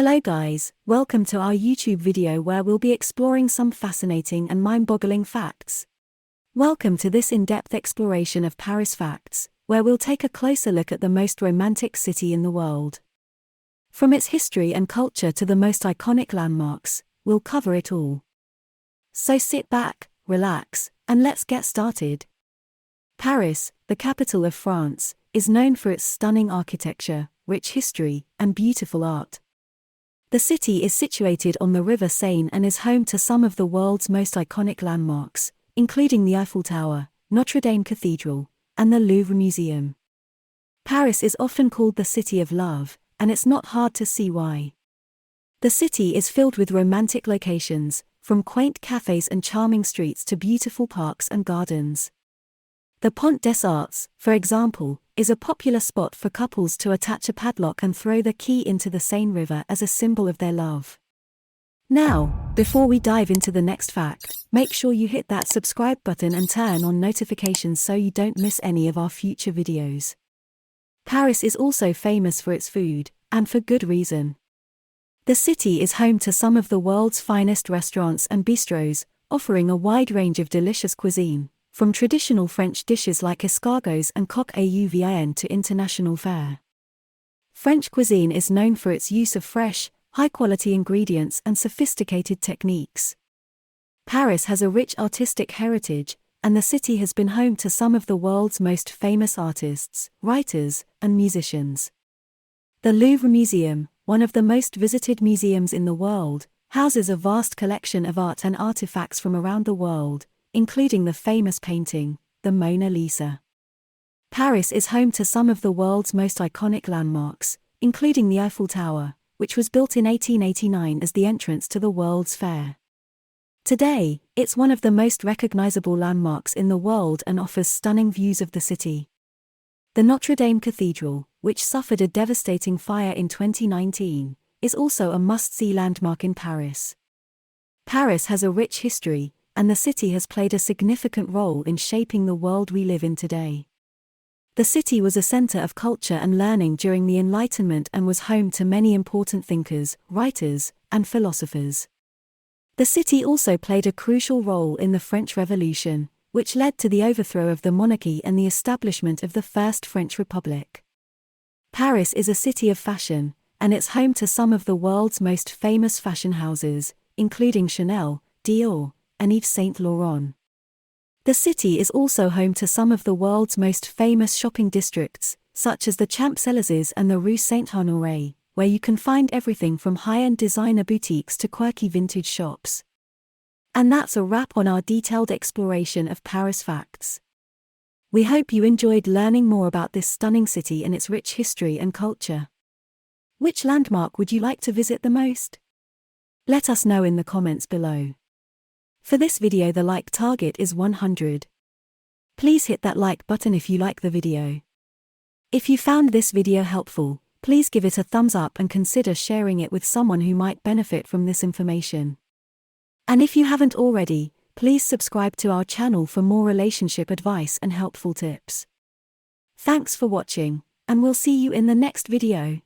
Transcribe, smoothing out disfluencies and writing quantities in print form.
Hello guys, welcome to our YouTube video where we'll be exploring some fascinating and mind-boggling facts. Welcome to this in-depth exploration of Paris facts, where we'll take a closer look at the most romantic city in the world. From its history and culture to the most iconic landmarks, we'll cover it all. So sit back, relax, and let's get started. Paris, the capital of France, is known for its stunning architecture, rich history, and beautiful art. The city is situated on the River Seine and is home to some of the world's most iconic landmarks, including the Eiffel Tower, Notre-Dame Cathedral, and the Louvre Museum. Paris is often called the City of Love, and it's not hard to see why. The city is filled with romantic locations, from quaint cafes and charming streets to beautiful parks and gardens. The Pont des Arts, for example, is a popular spot for couples to attach a padlock and throw the key into the Seine River as a symbol of their love. Now, before we dive into the next fact, make sure you hit that subscribe button and turn on notifications so you don't miss any of our future videos. Paris is also famous for its food, and for good reason. The city is home to some of the world's finest restaurants and bistros, offering a wide range of delicious cuisine, from traditional French dishes like escargots and coq au vin to international fare. French cuisine is known for its use of fresh, high-quality ingredients and sophisticated techniques. Paris has a rich artistic heritage, and the city has been home to some of the world's most famous artists, writers, and musicians. The Louvre Museum, one of the most visited museums in the world, houses a vast collection of art and artifacts from around the world, including the famous painting, the Mona Lisa. Paris is home to some of the world's most iconic landmarks, including the Eiffel Tower, which was built in 1889 as the entrance to the World's Fair. Today, it's one of the most recognizable landmarks in the world and offers stunning views of the city. The Notre-Dame Cathedral, which suffered a devastating fire in 2019, is also a must-see landmark in Paris. Paris has a rich history, and the city has played a significant role in shaping the world we live in today. The city was a center of culture and learning during the Enlightenment and was home to many important thinkers, writers, and philosophers. The city also played a crucial role in the French Revolution, which led to the overthrow of the monarchy and the establishment of the First French Republic. Paris is a city of fashion, and it's home to some of the world's most famous fashion houses, including Chanel, Dior, and Yves Saint Laurent. The city is also home to some of the world's most famous shopping districts, such as the Champs-Élysées and the Rue Saint-Honoré, where you can find everything from high-end designer boutiques to quirky vintage shops. And that's a wrap on our detailed exploration of Paris facts. We hope you enjoyed learning more about this stunning city and its rich history and culture. Which landmark would you like to visit the most? Let us know in the comments below. For this video, the like target is 100. Please hit that like button if you like the video. If you found this video helpful, please give it a thumbs up and consider sharing it with someone who might benefit from this information. And if you haven't already, please subscribe to our channel for more relationship advice and helpful tips. Thanks for watching, and we'll see you in the next video.